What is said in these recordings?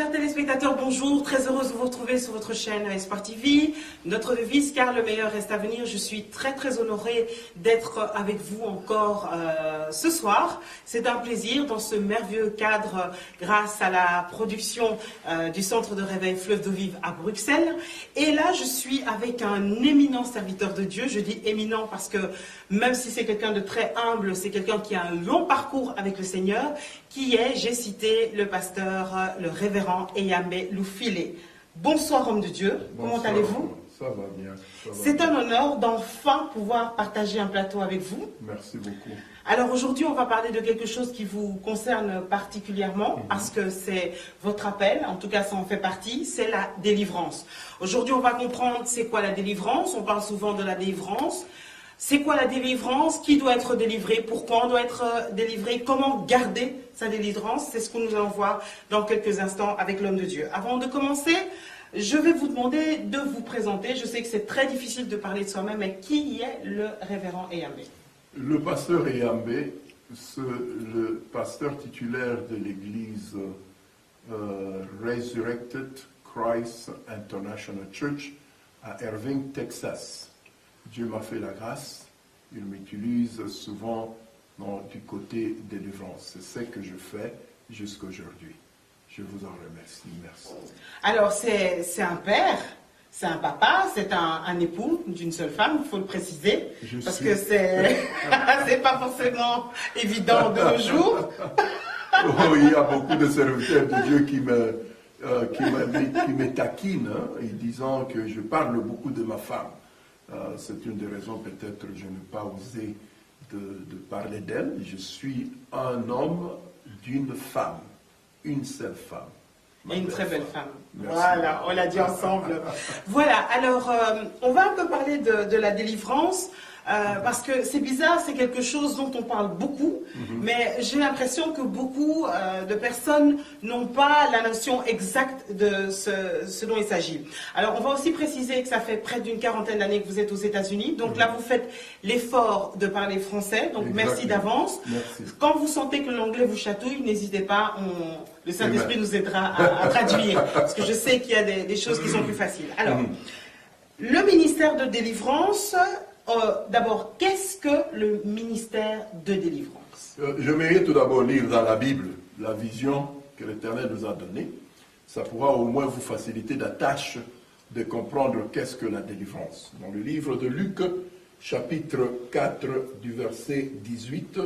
Chers téléspectateurs, bonjour, très heureuse de vous retrouver sur votre chaîne Espoir TV. Notre devise, car le meilleur reste à venir. Je suis très honorée d'être avec vous encore ce soir. C'est un plaisir dans ce merveilleux cadre grâce à la production du Centre de Réveil Fleuve d'Eau Vive à Bruxelles. Et là, je suis avec un éminent serviteur de Dieu. Je dis éminent parce que même si c'est quelqu'un de très humble, c'est quelqu'un qui a un long parcours avec le Seigneur, qui est, j'ai cité, le pasteur, le révérend Eyamé Loufilé. Bonsoir, homme de Dieu. Bonsoir. Comment allez-vous? Ça va bien. C'est un honneur d'enfin pouvoir partager un plateau avec vous. Merci beaucoup. Alors aujourd'hui, on va parler de quelque chose qui vous concerne particulièrement, parce que c'est votre appel, en tout cas ça en fait partie, c'est la délivrance. Aujourd'hui, on va comprendre c'est quoi la délivrance. On parle souvent de la délivrance. C'est quoi la délivrance? Qui doit être délivré? Pourquoi on doit être délivré? Comment garder sa délivrance? C'est ce que nous allons voir dans quelques instants avec l'homme de Dieu. Avant de commencer, je vais vous demander de vous présenter. Je sais que c'est très difficile de parler de soi-même, mais qui est le révérend Eyamé? Le pasteur Eyamé, le pasteur titulaire de l'église Resurrected Christ International Church à Irving, Texas. Dieu m'a fait la grâce, il m'utilise souvent du côté des délivrances. C'est ce que je fais jusqu'à aujourd'hui. Je vous en remercie. Merci. Alors, c'est un père, c'est un papa, c'est un époux d'une seule femme, il faut le préciser, parce que c'est pas forcément évident de nos jours. Oh, il y a beaucoup de serviteurs de Dieu qui me taquinent, disant que je parle beaucoup de ma femme. C'est une des raisons peut-être que je n'ai pas osé de parler d'elle. Je suis un homme d'une femme, une seule femme. Et une très belle femme. Merci. Voilà, on l'a dit ensemble. Voilà, alors on va un peu parler de la délivrance. Parce que c'est bizarre, c'est quelque chose dont on parle beaucoup, mais j'ai l'impression que beaucoup de personnes n'ont pas la notion exacte de ce dont il s'agit. Alors on va aussi préciser que ça fait près d'une quarantaine d'années que vous êtes aux États-Unis, donc là vous faites l'effort de parler français, donc merci d'avance. Quand vous sentez que l'anglais vous chatouille, n'hésitez pas, le Saint-Esprit nous aidera à traduire, parce que je sais qu'il y a des choses qui sont plus faciles. Alors, le ministère de délivrance... D'abord, qu'est-ce que le ministère de délivrance? J'aimerais tout d'abord lire dans la Bible la vision que l'Éternel nous a donnée. Ça pourra au moins vous faciliter la tâche de comprendre qu'est-ce que la délivrance. Dans le livre de Luc, chapitre 4, du verset 18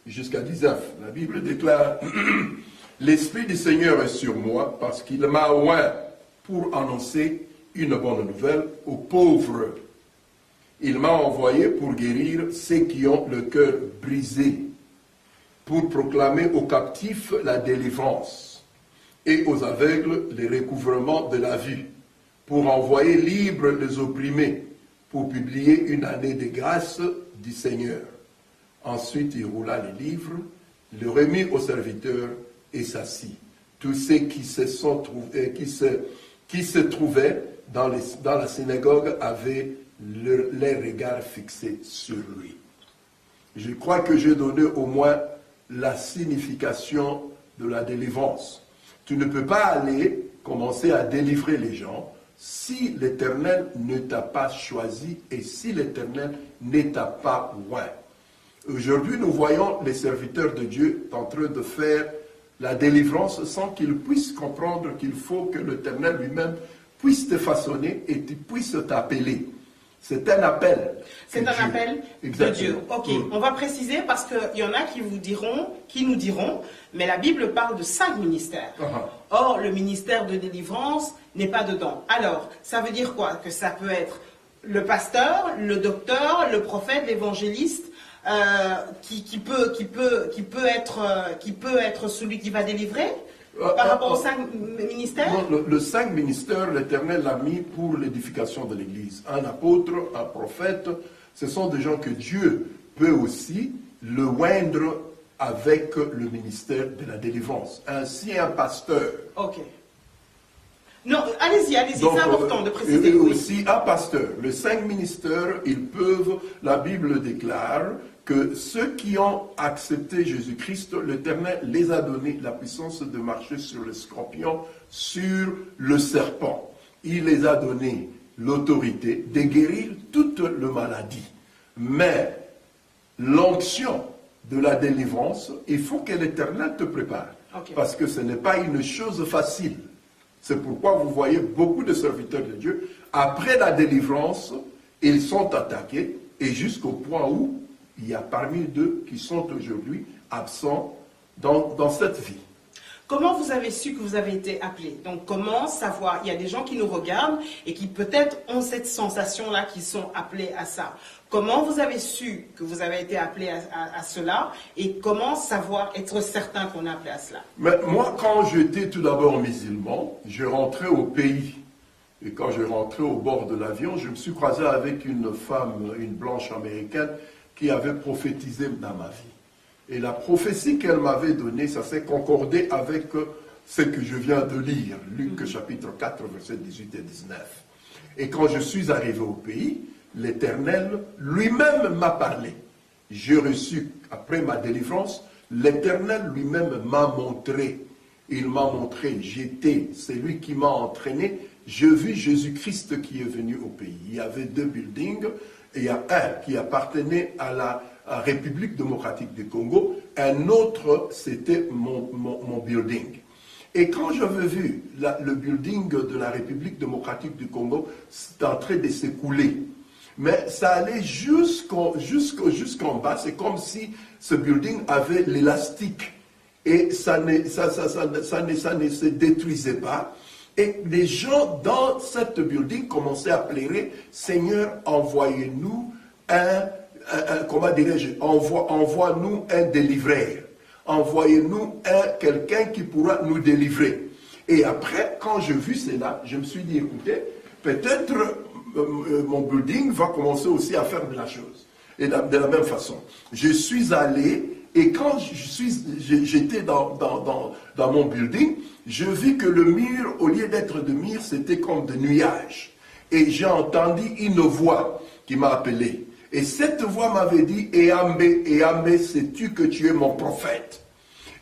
jusqu'à 19, la Bible déclare « L'Esprit du Seigneur est sur moi parce qu'il m'a oint pour annoncer une bonne nouvelle aux pauvres. Il m'a envoyé pour guérir ceux qui ont le cœur brisé, pour proclamer aux captifs la délivrance et aux aveugles le recouvrement de la vue, pour envoyer libres les opprimés, pour publier une année de grâce du Seigneur. » Ensuite, il roula les livres, le remit aux serviteurs et s'assit. Tous ceux qui se trouvaient dans la synagogue avaient les regards fixés sur lui. Je crois que j'ai donné au moins la signification de la délivrance. Tu ne peux pas aller commencer à délivrer les gens si l'Éternel ne t'a pas choisi et si l'Éternel ne t'a pas oint. Aujourd'hui, nous voyons les serviteurs de Dieu en train de faire la délivrance sans qu'ils puissent comprendre qu'il faut que l'Éternel lui-même puisse te façonner et puisse t'appeler. C'est un appel. C'est un appel de Dieu. Ok, on va préciser parce qu'il y en a qui nous diront, mais la Bible parle de 5 ministères. Or, le ministère de délivrance n'est pas dedans. Alors, ça veut dire quoi? Que ça peut être le pasteur, le docteur, le prophète, l'évangéliste, qui peut être celui qui va délivrer. Par rapport aux 5 ministères? Non, le 5 ministères, l'Éternel l'a mis pour l'édification de l'Église. Un apôtre, un prophète, ce sont des gens que Dieu peut aussi le oindre avec le ministère de la délivrance. Ainsi, un pasteur. Ok. Non, allez-y, c'est important de préciser. Et aussi un pasteur. Les 5 ministères, ils peuvent, la Bible déclare que ceux qui ont accepté Jésus-Christ, l'Éternel les a donné la puissance de marcher sur le scorpion, sur le serpent. Il les a donné l'autorité de guérir toute la maladie. Mais l'onction de la délivrance, il faut que l'Éternel te prépare. Okay. Parce que ce n'est pas une chose facile. C'est pourquoi vous voyez beaucoup de serviteurs de Dieu, après la délivrance, ils sont attaqués, et jusqu'au point où il y a parmi eux qui sont aujourd'hui absents dans cette vie. Comment vous avez su que vous avez été appelé? Donc comment savoir? Il y a des gens qui nous regardent et qui peut-être ont cette sensation-là, qui sont appelés à ça. Comment vous avez su que vous avez été appelé à cela? Et comment savoir, être certain qu'on est appelé à cela? Mais moi, quand j'étais tout d'abord musulman, je rentrais au pays. Et quand je rentrais au bord de l'avion, je me suis croisé avec une femme, une blanche américaine, qui avait prophétisé dans ma vie. Et la prophétie qu'elle m'avait donnée, ça s'est concordé avec ce que je viens de lire, Luc chapitre 4, versets 18 et 19. Et quand je suis arrivé au pays, l'Éternel lui-même m'a parlé. J'ai reçu, après ma délivrance, l'Éternel lui-même m'a montré. Il m'a montré, c'est lui qui m'a entraîné. Je vis Jésus-Christ qui est venu au pays. Il y avait 2 buildings, et il y a un qui appartenait à la République démocratique du Congo, un autre c'était mon building. Et quand j'avais vu le building de la République démocratique du Congo, c'était en train de s'écouler. Mais ça allait jusqu'en bas, c'est comme si ce building avait l'élastique. Et ça ne se détruisait pas. Et les gens dans cette building commençaient à pleurer, Seigneur, envoyez-nous comment dirais-je, envoie-nous un délivreur. Envoyez-nous quelqu'un qui pourra nous délivrer. Et après, quand j'ai vu cela, je me suis dit, écoutez, peut-être mon building va commencer aussi à faire de la chose. Et de la même façon, je suis allé, et quand j'étais dans mon building, je vis que le mur, au lieu d'être de mur, c'était comme de nuages. Et j'ai entendu une voix qui m'a appelé. Et cette voix m'avait dit, Eyambe, sais-tu que tu es mon prophète?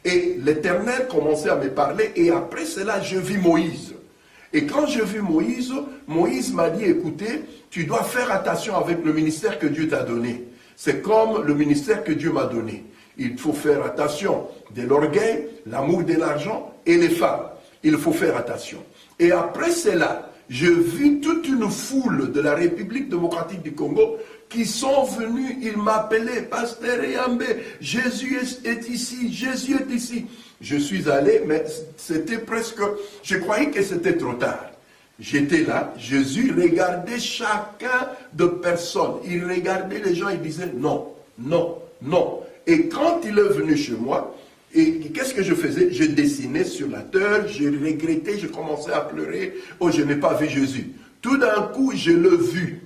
Et l'Éternel commençait à me parler, et après cela, je vis Moïse. Et quand je vis Moïse, Moïse m'a dit, écoutez, tu dois faire attention avec le ministère que Dieu t'a donné. C'est comme le ministère que Dieu m'a donné. Il faut faire attention de l'orgueil, l'amour de l'argent et les femmes. Il faut faire attention. Et après cela, je vis toute une foule de la République démocratique du Congo qui sont venus, ils m'appelaient, Pasteur Eyambe, Jésus est ici, Jésus est ici. Je suis allé, mais c'était presque, je croyais que c'était trop tard. J'étais là, Jésus regardait chacun de personnes. Il regardait les gens, il disait non, non, non. Et quand il est venu chez moi, et qu'est-ce que je faisais? Je dessinais sur la terre, je regrettais, je commençais à pleurer. Oh, je n'ai pas vu Jésus. Tout d'un coup, je l'ai vu.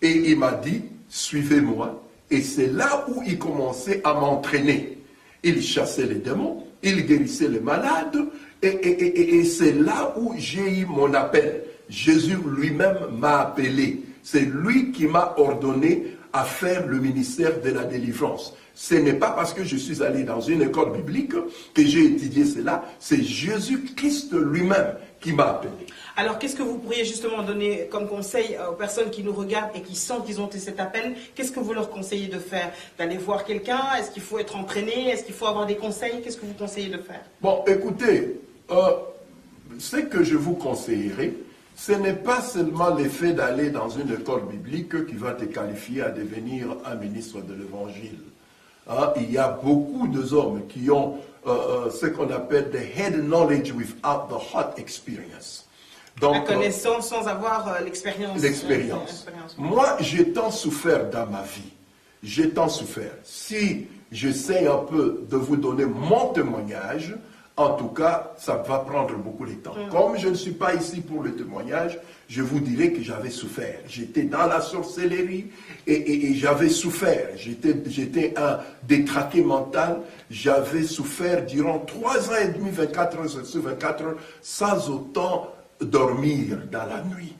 Et il m'a dit, suivez-moi. Et c'est là où il commençait à m'entraîner. Il chassait les démons, il guérissait les malades. Et c'est là où j'ai eu mon appel. Jésus lui-même m'a appelé. C'est lui qui m'a ordonné à faire le ministère de la délivrance. Ce n'est pas parce que je suis allé dans une école biblique que j'ai étudié cela, c'est Jésus-Christ lui-même qui m'a appelé. Alors, qu'est-ce que vous pourriez justement donner comme conseil aux personnes qui nous regardent et qui sentent qu'ils ont cet appel? Qu'est-ce que vous leur conseillez de faire? D'aller voir quelqu'un? Est-ce qu'il faut être entraîné? Est-ce qu'il faut avoir des conseils? Qu'est-ce que vous conseillez de faire? Bon, écoutez, ce que je vous conseillerais, ce n'est pas seulement l'effet d'aller dans une école biblique qui va te qualifier à devenir un ministre de l'Évangile. Hein, il y a beaucoup d'hommes qui ont ce qu'on appelle the head knowledge without the heart experience. Donc, la connaissance sans avoir l'expérience. L'expérience. Moi, j'ai tant souffert dans ma vie. J'ai tant souffert. Si j'essaie un peu de vous donner mon témoignage, en tout cas, ça va prendre beaucoup de temps. Comme je ne suis pas ici pour le témoignage, je vous dirai que j'avais souffert. J'étais dans la sorcellerie et j'avais souffert. J'étais un détraqué mental. J'avais souffert durant 3 ans et demi, 24 heures sur 24 heures, sans autant dormir dans la nuit.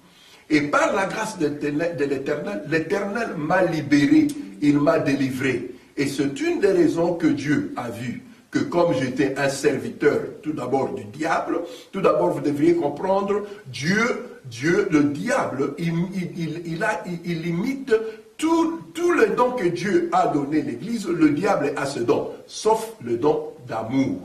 Et par la grâce de l'Éternel, l'Éternel m'a libéré, il m'a délivré. Et c'est une des raisons que Dieu a vu, que comme j'étais un serviteur, tout d'abord du diable, tout d'abord vous devriez comprendre, Dieu, le diable, il imite tous les dons que Dieu a donné à l'Église, le diable a ce don, sauf le don d'amour.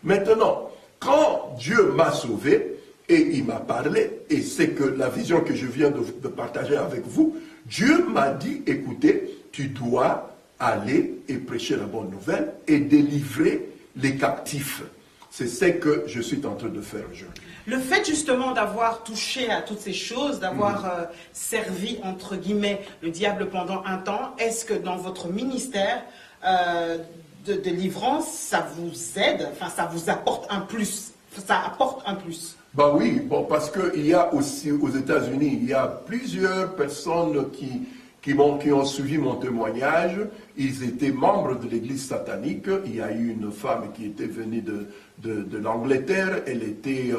Maintenant, quand Dieu m'a sauvé, et il m'a parlé, et c'est que la vision que je viens de partager avec vous, Dieu m'a dit, écoutez, tu dois aller et prêcher la bonne nouvelle et délivrer les captifs. C'est ce que je suis en train de faire aujourd'hui. Le fait justement d'avoir touché à toutes ces choses, d'avoir servi entre guillemets le diable pendant un temps, est-ce que dans votre ministère de délivrance, ça vous aide, enfin ça vous apporte un plus, ça apporte un plus? Ben oui, bon, parce qu'il y a aussi aux États-Unis, il y a plusieurs personnes qui ont suivi mon témoignage. Ils étaient membres de l'église satanique. Il y a eu une femme qui était venue de l'Angleterre. Elle était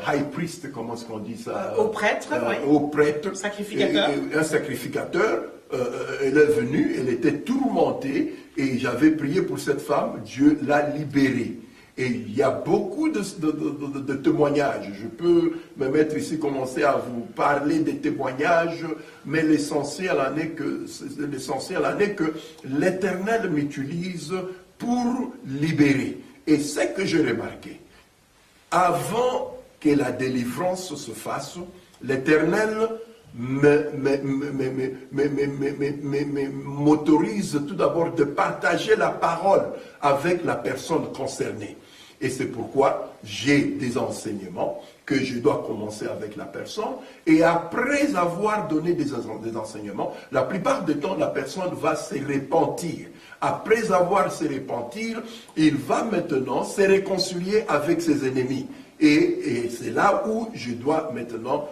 high priest, comment est-ce qu'on dit ça? Au prêtre, oui. Au prêtre. Sacrificateur. Un sacrificateur. Elle est venue, elle était tourmentée. Et j'avais prié pour cette femme. Dieu l'a libérée. Et il y a beaucoup de témoignages. Je peux me mettre ici, commencer à vous parler des témoignages, mais l'essentiel en est que l'Éternel m'utilise pour libérer. Et c'est que j'ai remarqué, avant que la délivrance se fasse, l'Éternel m'autorise tout d'abord de partager la parole avec la personne concernée. Et c'est pourquoi j'ai des enseignements que je dois commencer avec la personne. Et après avoir donné des enseignements, la plupart du temps, la personne va se repentir. Après avoir se repentir, il va maintenant se réconcilier avec ses ennemis. Et c'est là où je dois maintenant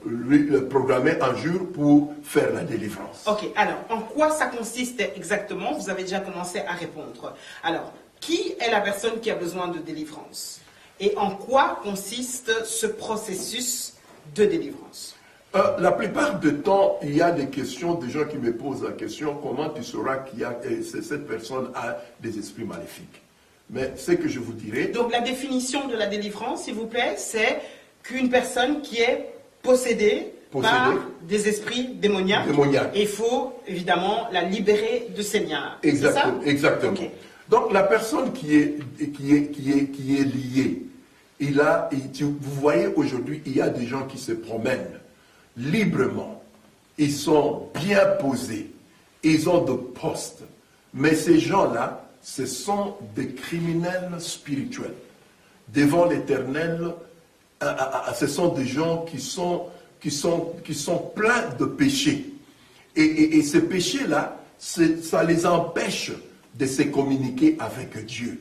le programmer un jour pour faire la délivrance. Ok, alors, en quoi ça consiste exactement? Vous avez déjà commencé à répondre. Alors, qui est la personne qui a besoin de délivrance? Et en quoi consiste ce processus de délivrance? La plupart du temps, il y a des questions, des gens qui me posent la question, comment tu sauras que cette personne a des esprits maléfiques? Mais ce que je vous dirai... Donc la définition de la délivrance, s'il vous plaît, c'est qu'une personne qui est possédée par des esprits démoniaques. Et il faut évidemment la libérer de ces liens. Exactement. Exactement. Okay. Donc la personne qui est liée, vous voyez aujourd'hui, il y a des gens qui se promènent librement. Ils sont bien posés. Ils ont de postes. Mais ces gens-là, ce sont des criminels spirituels. Devant l'Éternel, ce sont des gens qui sont pleins de péchés. Et ces péchés-là, ça les empêche de se communiquer avec Dieu.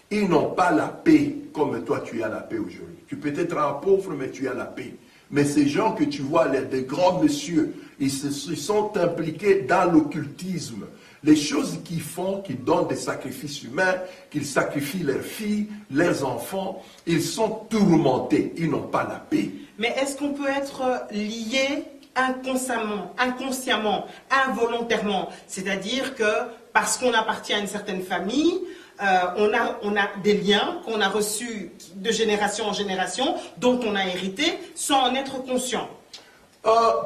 Ils n'ont pas la paix comme toi tu as la paix aujourd'hui. Tu peux être un pauvre, mais tu as la paix. Mais ces gens que tu vois, des grands messieurs, ils sont impliqués dans l'occultisme. Les choses qu'ils font, qu'ils donnent des sacrifices humains, qu'ils sacrifient leurs filles, leurs enfants, ils sont tourmentés, ils n'ont pas la paix. Mais est-ce qu'on peut être lié inconsciemment, involontairement? C'est-à-dire que parce qu'on appartient à une certaine famille, on a des liens qu'on a reçus de génération en génération, dont on a hérité, sans en être conscient.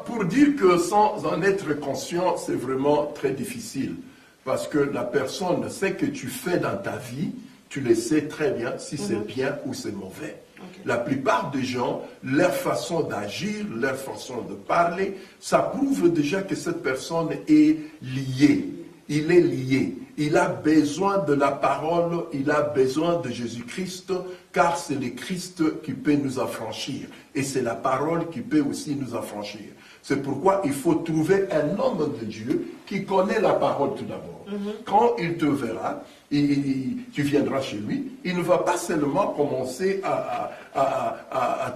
Pour dire que sans en être conscient, c'est vraiment très difficile. Parce que la personne sait que tu fais dans ta vie, tu le sais très bien si c'est bien ou c'est mauvais. Okay. La plupart des gens, leur façon d'agir, leur façon de parler, ça prouve déjà que cette personne est liée. Il est lié. Il a besoin de la parole, il a besoin de Jésus-Christ, car c'est le Christ qui peut nous affranchir. Et c'est la parole qui peut aussi nous affranchir. C'est pourquoi il faut trouver un homme de Dieu qui connaît la parole tout d'abord. Quand il te verra, tu viendras chez lui, il ne va pas seulement commencer à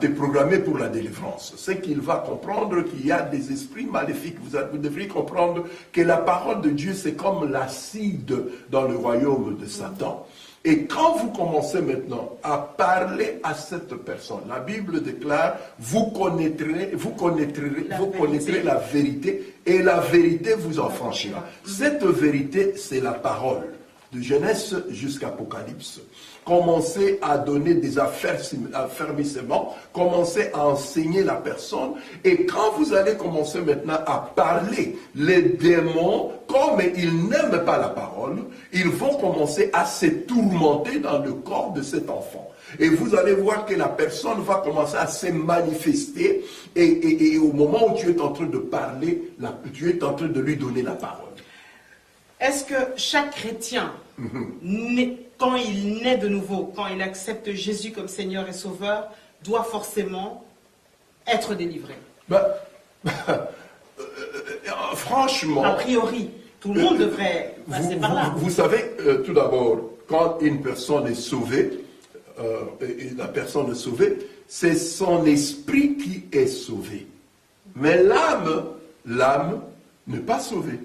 te programmer pour la délivrance. C'est qu'il va comprendre qu'il y a des esprits maléfiques. Vous devriez comprendre que la parole de Dieu, c'est comme l'acide dans le royaume de Satan. Et quand vous commencez maintenant à parler à cette personne, la Bible déclare, vous connaîtrez la vérité et la vérité vous en franchira. Cette vérité, c'est la parole. De Genèse jusqu'à Apocalypse. Commencez à donner des affermissements, commencez à enseigner la personne. Et quand vous allez commencer maintenant à parler, les démons, comme ils n'aiment pas la parole, ils vont commencer à se tourmenter dans le corps de cet enfant. Et vous allez voir que la personne va commencer à se manifester. Et au moment où tu es en train de parler, tu es en train de lui donner la parole. Est-ce que chaque chrétien, quand il naît de nouveau, quand il accepte Jésus comme Seigneur et Sauveur, doit forcément être délivré? Franchement... A priori, tout le monde devrait passer par là. Vous savez, tout d'abord, quand une personne est sauvée, et la personne est sauvée, c'est son esprit qui est sauvé. Mais l'âme n'est pas sauvée.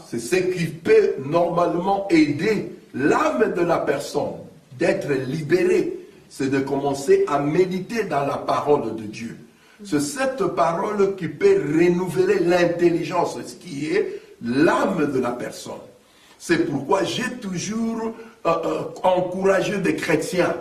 C'est ce qui peut normalement aider l'âme de la personne d'être libérée. C'est de commencer à méditer dans la parole de Dieu. C'est cette parole qui peut renouveler l'intelligence, ce qui est l'âme de la personne. C'est pourquoi j'ai toujours encouragé des chrétiens.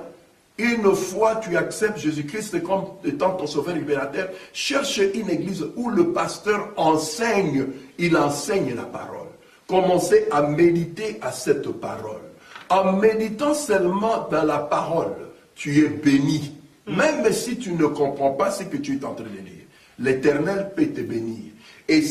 Une fois tu acceptes Jésus-Christ comme étant ton sauveur libérateur, cherche une église où le pasteur enseigne, il enseigne la parole. Commencez à méditer à cette parole. En méditant seulement dans la parole, tu es béni. Même si tu ne comprends pas ce que tu es en train de lire. L'Éternel peut te bénir. Et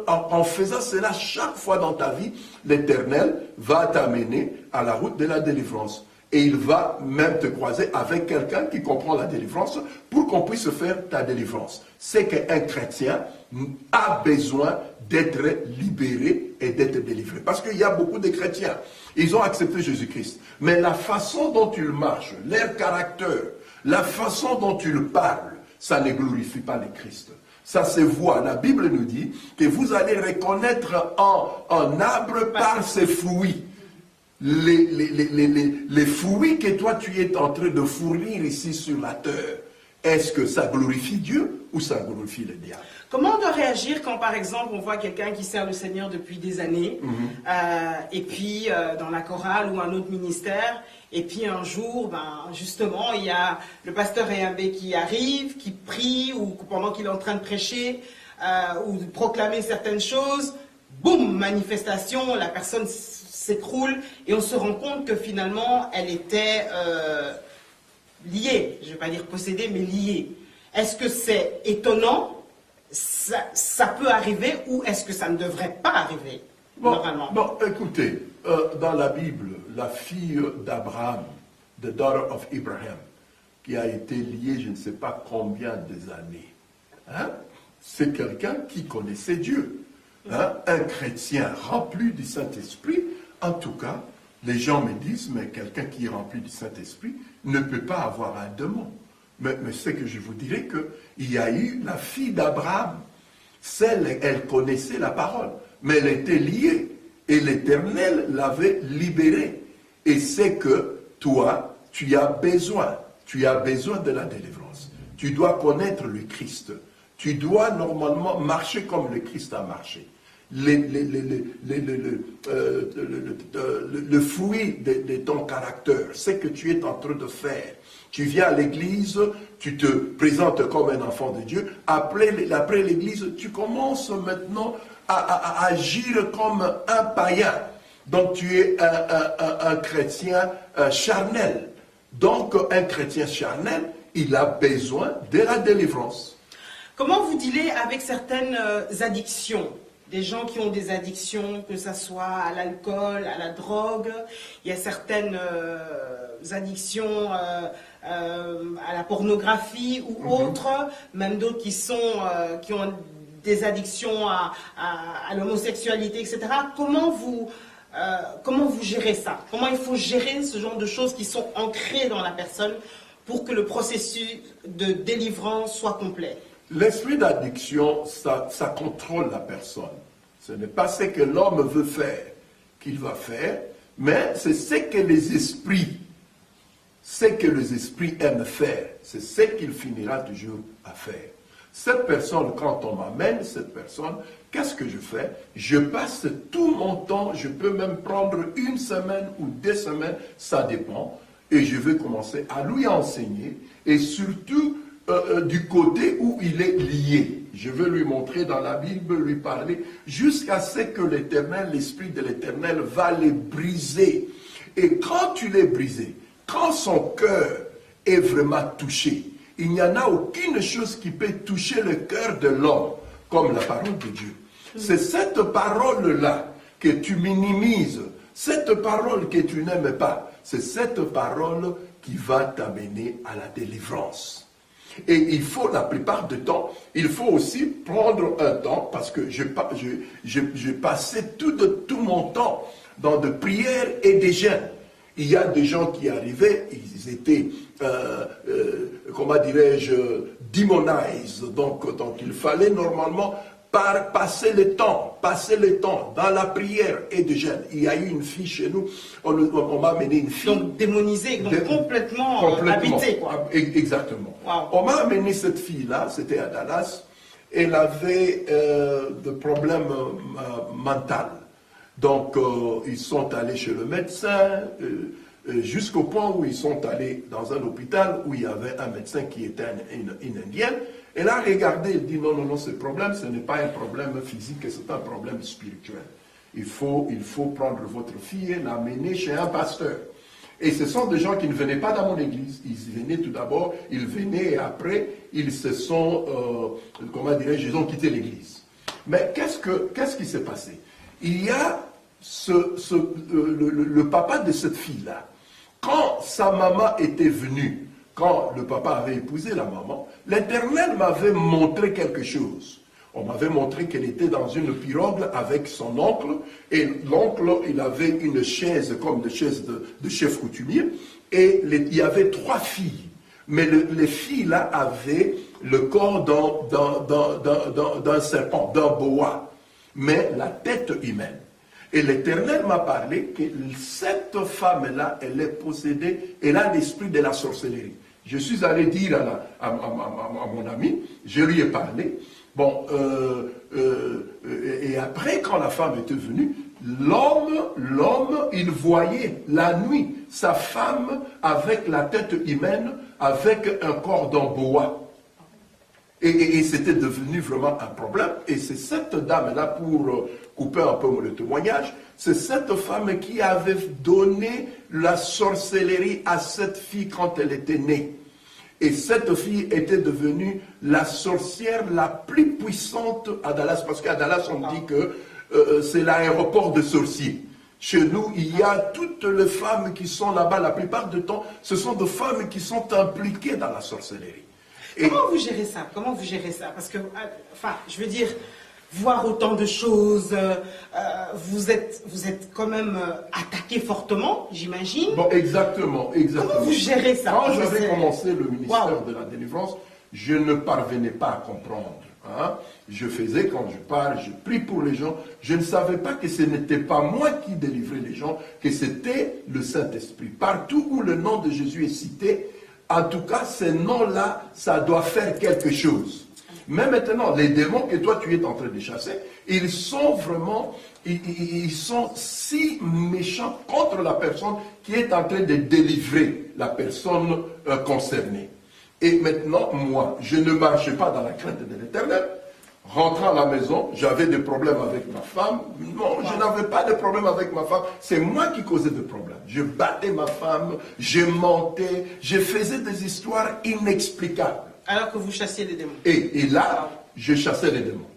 en faisant cela chaque fois dans ta vie, l'Éternel va t'amener à la route de la délivrance. Et il va même te croiser avec quelqu'un qui comprend la délivrance pour qu'on puisse faire ta délivrance. C'est qu'un chrétien a besoin d'être libéré et d'être délivré. Parce qu'il y a beaucoup de chrétiens, ils ont accepté Jésus-Christ. Mais la façon dont ils marchent, leur caractère, la façon dont ils parlent, ça ne glorifie pas le Christ. Ça se voit. La Bible nous dit que vous allez reconnaître un arbre par ses fruits. Les fruits que toi tu es en train de fournir ici sur la terre, est-ce que ça glorifie Dieu ou ça glorifie le diable? Comment on doit réagir quand, par exemple, on voit quelqu'un qui sert le Seigneur depuis des années, et puis dans la chorale ou un autre ministère, et puis un jour, justement, il y a le pasteur Eyambé qui arrive, qui prie, ou pendant qu'il est en train de prêcher, ou de proclamer certaines choses, boum, manifestation, la personne s'écroule, et on se rend compte que finalement, elle était liée, je ne vais pas dire possédée, mais liée. Est-ce que c'est étonnant? Ça peut arriver, ou est-ce que ça ne devrait pas arriver, normalement? Bon, écoutez, dans la Bible, la fille d'Abraham, the daughter of Abraham, qui a été liée je ne sais pas combien des années, c'est quelqu'un qui connaissait Dieu. Un chrétien rempli du Saint-Esprit, en tout cas, les gens me disent, mais quelqu'un qui est rempli du Saint-Esprit ne peut pas avoir un démon. Mais c'est que je vous dirais qu'il y a eu la fille d'Abraham. Elle connaissait la parole, mais elle était liée. Et l'Éternel l'avait libérée. Et c'est que toi, tu as besoin de la délivrance. Tu dois connaître le Christ. Tu dois normalement marcher comme le Christ a marché. Le fruit de ton caractère, c'est que tu es en train de faire. Tu viens à l'église, tu te présentes comme un enfant de Dieu. Après l'église, tu commences maintenant à agir comme un païen. Donc tu es un chrétien charnel. Donc un chrétien charnel, il a besoin de la délivrance. Comment vous dealez avec certaines addictions? Des gens qui ont des addictions, que ce soit à l'alcool, à la drogue. Il y a certaines addictions à la pornographie ou autres, même d'autres qui ont des addictions à l'homosexualité, etc. Comment vous gérez ça? Comment il faut gérer ce genre de choses qui sont ancrées dans la personne pour que le processus de délivrance soit complet? L'esprit d'addiction, ça contrôle la personne. Ce n'est pas ce que l'homme veut faire qu'il va faire, Mais c'est ce que les esprits aiment faire. C'est ce qu'il finira toujours à faire. Cette personne, quand on m'amène cette personne, qu'est-ce que je fais? Je passe tout mon temps, je peux même prendre 1 semaine ou 2 semaines, ça dépend, et je vais commencer à lui enseigner, et surtout du côté où il est lié. Je veux lui montrer dans la Bible, lui parler, jusqu'à ce que l'Éternel, l'Esprit de l'Éternel va les briser. Et quand tu les brises, quand son cœur est vraiment touché, il n'y en a aucune chose qui peut toucher le cœur de l'homme comme la parole de Dieu. C'est cette parole-là que tu minimises, cette parole que tu n'aimes pas, c'est cette parole qui va t'amener à la délivrance. Et il faut, la plupart du temps, il faut aussi prendre un temps, parce que j'ai passé tout mon temps dans de prières et des jeûnes. Il y a des gens qui arrivaient, ils étaient, comment dirais-je, demonized. Donc il fallait normalement passer le temps dans la prière et de jeûne. Il y a eu une fille chez nous, on m'a amené une fille. Donc démonisée, donc complètement habitée, quoi. Exactement. Wow. On m'a amené cette fille-là, c'était à Dallas, elle avait des problèmes mentaux. Donc, ils sont allés chez le médecin, jusqu'au point où ils sont allés dans un hôpital où il y avait un médecin qui était une indienne. Elle a regardé, elle dit non, ce problème, ce n'est pas un problème physique, c'est un problème spirituel. Il faut prendre votre fille et l'amener chez un pasteur. Et ce sont des gens qui ne venaient pas dans mon église. Ils venaient tout d'abord, ils venaient et après, ils se sont, comment dirais-je, ils ont quitté l'église. Mais qu'est-ce qui s'est passé? Il y a le papa de cette fille-là. Quand sa maman était venue, quand le papa avait épousé la maman, l'Éternel m'avait montré quelque chose. On m'avait montré qu'elle était dans une pirogue avec son oncle, et l'oncle, il avait une chaise comme une chaise de chef coutumier, et il y avait 3 filles. Mais les filles-là avaient le corps d'un serpent, d'un boa, mais la tête humaine. Et l'Éternel m'a parlé que cette femme-là, elle est possédée, elle a l'esprit de la sorcellerie. Je suis allé dire à mon ami, je lui ai parlé. Bon, et après, quand la femme était venue, l'homme, il voyait la nuit sa femme avec la tête humaine, avec un corps d'un boa. Et c'était devenu vraiment un problème. Et c'est cette dame-là, pour couper un peu le témoignage, c'est cette femme qui avait donné la sorcellerie à cette fille quand elle était née. Et cette fille était devenue la sorcière la plus puissante à Dallas, parce qu'à Dallas, on dit que c'est l'aéroport de sorciers. Chez nous, il y a toutes les femmes qui sont là-bas, la plupart du temps, ce sont des femmes qui sont impliquées dans la sorcellerie. Comment vous gérez ça? Comment vous gérez ça? Parce que, enfin, je veux dire, voir autant de choses, vous êtes quand même attaqué fortement, j'imagine. Bon, exactement. Comment vous gérez ça? Quand j'avais commencé le ministère de la délivrance, je ne parvenais pas à comprendre. Hein? Je faisais, quand je parle, je prie pour les gens. Je ne savais pas que ce n'était pas moi qui délivrais les gens, que c'était le Saint-Esprit. Partout où le nom de Jésus est cité, en tout cas, ces noms-là, ça doit faire quelque chose. Mais maintenant, les démons que toi tu es en train de chasser, ils sont vraiment, ils sont si méchants contre la personne qui est en train de délivrer la personne concernée. Et maintenant, moi, je ne marchais pas dans la crainte de l'Éternel. Rentrant à la maison, j'avais des problèmes avec ma femme. Non, je n'avais pas de problème avec ma femme. C'est moi qui causais des problèmes. Je battais ma femme, je mentais, je faisais des histoires inexplicables. Alors que vous chassiez les démons. Et là, je chassais les démons.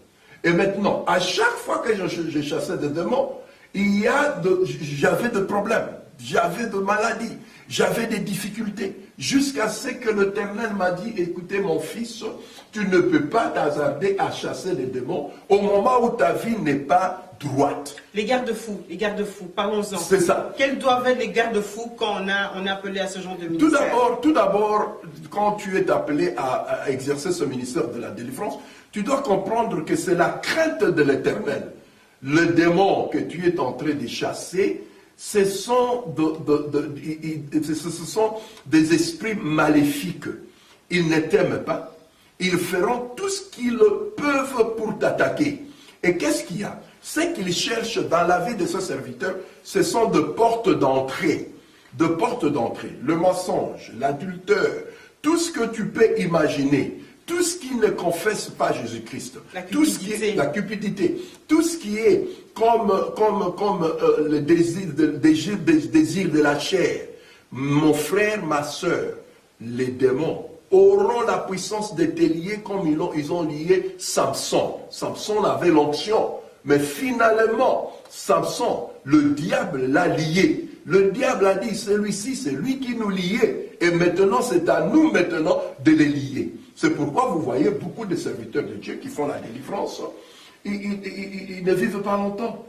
Et maintenant, à chaque fois que je chassais des démons, j'avais des problèmes, j'avais des maladies, j'avais des difficultés. Jusqu'à ce que l'Éternel m'a dit, écoutez mon fils, tu ne peux pas t'hasarder à chasser les démons au moment où ta vie n'est pas droite. Les garde-fous, parlons-en. C'est ça. Quels doivent être les garde-fous quand on est appelé à ce genre de ministère? Tout d'abord, quand tu es appelé à exercer ce ministère de la délivrance, tu dois comprendre que c'est la crainte de l'Éternel. Le démon que tu es en train de chasser, ce sont des esprits maléfiques. Ils ne t'aiment pas. Ils feront tout ce qu'ils peuvent pour t'attaquer. Et qu'est-ce qu'il y a? Ce qu'ils cherchent dans la vie de ce serviteur, ce sont de portes d'entrée. De portes d'entrée. Le mensonge, l'adultère, tout ce que tu peux imaginer, tout ce qui ne confesse pas Jésus-Christ, tout ce qui est la cupidité, tout ce qui est comme le désir de la chair. Mon frère, ma soeur, les démons auront la puissance de te lier comme ils ont lié Samson. Samson avait l'onction, mais finalement, Samson, le diable l'a lié. Le diable a dit, celui-ci, c'est lui qui nous liait. Et maintenant, c'est à nous maintenant de les lier. C'est pourquoi vous voyez beaucoup de serviteurs de Dieu qui font la délivrance. Ils ne vivent pas longtemps.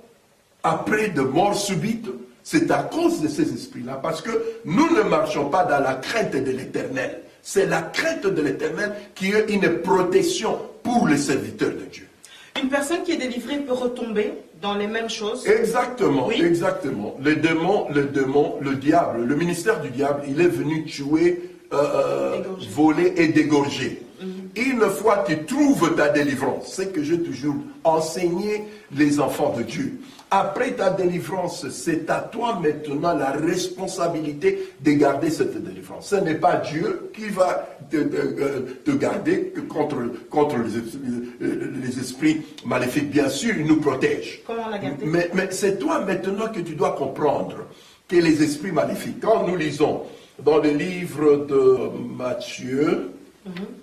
Après de mort subite, c'est à cause de ces esprits-là. Parce que nous ne marchons pas dans la crainte de l'Éternel. C'est la crainte de l'Éternel qui est une protection pour les serviteurs de Dieu. Une personne qui est délivrée peut retomber dans les mêmes choses. Exactement, oui. Exactement. Le démon, le diable, le ministère du diable, il est venu tuer, voler et dégorger. Une fois tu trouves ta délivrance, c'est que j'ai toujours enseigné les enfants de Dieu. Après ta délivrance, c'est à toi maintenant la responsabilité de garder cette délivrance. Ce n'est pas Dieu qui va te garder contre les esprits maléfiques. Bien sûr, il nous protège. Comment la garder? Mais c'est toi maintenant que tu dois comprendre que les esprits maléfiques, quand nous lisons dans le livre de Matthieu,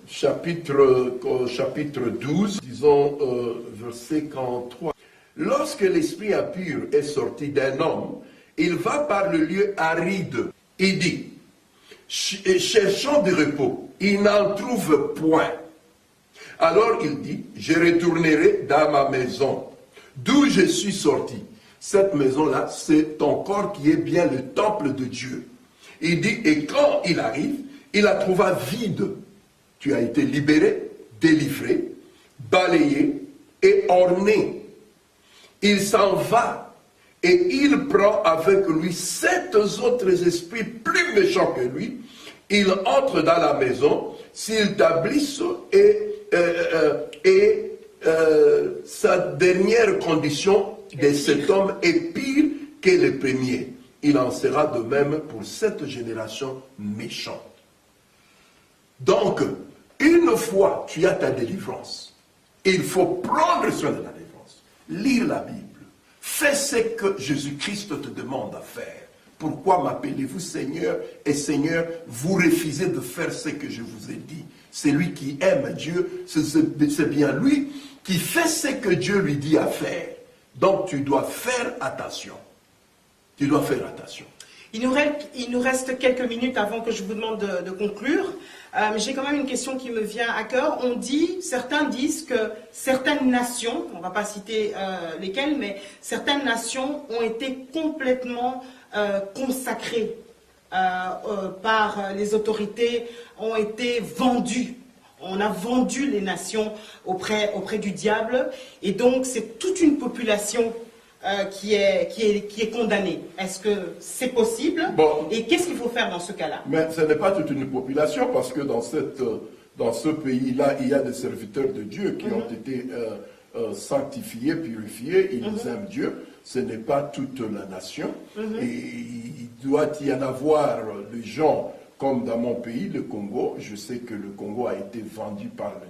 chapitre 12, disons verset 43. Lorsque l'esprit impur est sorti d'un homme, il va par le lieu aride. Il dit, cherchant du repos, il n'en trouve point. Alors il dit, je retournerai dans ma maison, d'où je suis sorti. Cette maison-là, c'est ton corps qui est bien le temple de Dieu. Il dit, et quand il arrive, il la trouva vide. Tu as été libéré, délivré, balayé et orné. Il s'en va et il prend avec lui 7 autres esprits plus méchants que lui. Il entre dans la maison, s'établissent et sa dernière condition de cet homme est pire que le premier. Il en sera de même pour cette génération méchante. Donc, une fois tu as ta délivrance, il faut prendre soin de la délivrance. Lire la Bible. Fais ce que Jésus-Christ te demande à faire. Pourquoi m'appelez-vous Seigneur? Et Seigneur, vous refusez de faire ce que je vous ai dit. C'est lui qui aime Dieu, c'est bien lui qui fait ce que Dieu lui dit à faire. Donc tu dois faire attention. Tu dois faire attention. Il nous reste quelques minutes avant que je vous demande de conclure. J'ai quand même une question qui me vient à cœur. Certains disent que certaines nations, on ne va pas citer lesquelles, mais certaines nations ont été complètement consacrées par les autorités, ont été vendues. On a vendu les nations auprès du diable, et donc c'est toute une population qui est condamnée. Est-ce que c'est possible? Et qu'est-ce qu'il faut faire dans ce cas-là? Mais ce n'est pas toute une population, parce que dans ce pays-là, il y a des serviteurs de Dieu qui ont été sanctifiés, purifiés, ils aiment Dieu. Ce n'est pas toute la nation. Et il doit y en avoir des gens, comme dans mon pays, le Congo. Je sais que le Congo a été vendu par le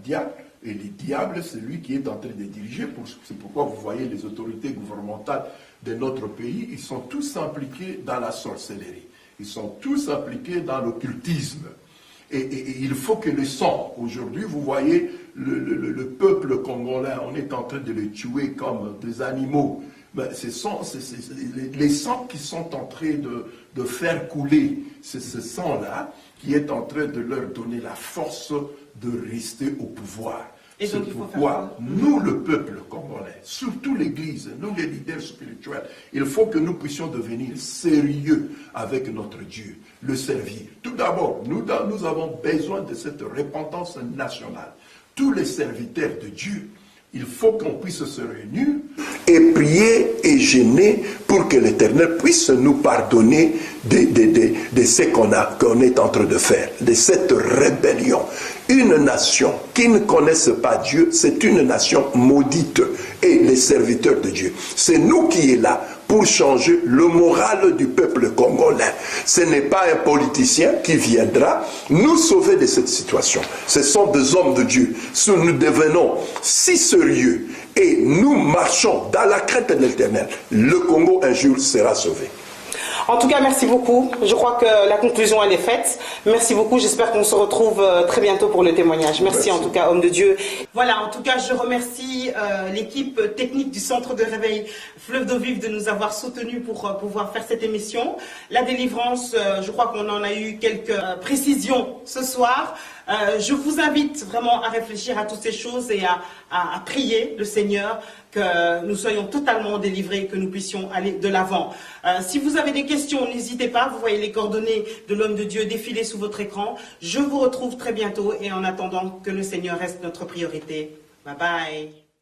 diable. Et le diable, c'est lui qui est en train de diriger. C'est pourquoi vous voyez les autorités gouvernementales de notre pays, ils sont tous impliqués dans la sorcellerie. Ils sont tous impliqués dans l'occultisme. Et il faut que le sang, aujourd'hui, vous voyez le peuple congolais, on est en train de le tuer comme des animaux. Mais les sangs qui sont en train de faire couler, c'est ce sang-là qui est en train de leur donner la force de rester au pouvoir. C'est pourquoi nous, le peuple congolais, surtout l'Église, nous les leaders spirituels, il faut que nous puissions devenir sérieux avec notre Dieu, le servir. Tout d'abord, nous avons besoin de cette repentance nationale. Tous les serviteurs de Dieu Il faut qu'on puisse se réunir et prier et gêner pour que l'Éternel puisse nous pardonner de ce qu'on est en train de faire, de cette rébellion. Une nation qui ne connaisse pas Dieu, c'est une nation maudite, et les serviteurs de Dieu. C'est nous qui est là pour changer le moral du peuple congolais. Ce n'est pas un politicien qui viendra nous sauver de cette situation. Ce sont des hommes de Dieu. Si nous devenons si sérieux et nous marchons dans la crainte de l'Éternel, le Congo un jour sera sauvé. En tout cas, merci beaucoup. Je crois que la conclusion, elle est faite. Merci beaucoup. J'espère qu'on se retrouve très bientôt pour le témoignage. Merci en tout cas, homme de Dieu. Voilà, en tout cas, je remercie l'équipe technique du Centre de Réveil Fleuve d'eau vive de nous avoir soutenus pour pouvoir faire cette émission. La délivrance, je crois qu'on en a eu quelques précisions ce soir. Je vous invite vraiment à réfléchir à toutes ces choses et à prier le Seigneur que nous soyons totalement délivrés, que nous puissions aller de l'avant. Si vous avez des questions, n'hésitez pas, vous voyez les coordonnées de l'homme de Dieu défiler sous votre écran. Je vous retrouve très bientôt et en attendant que le Seigneur reste notre priorité. Bye bye.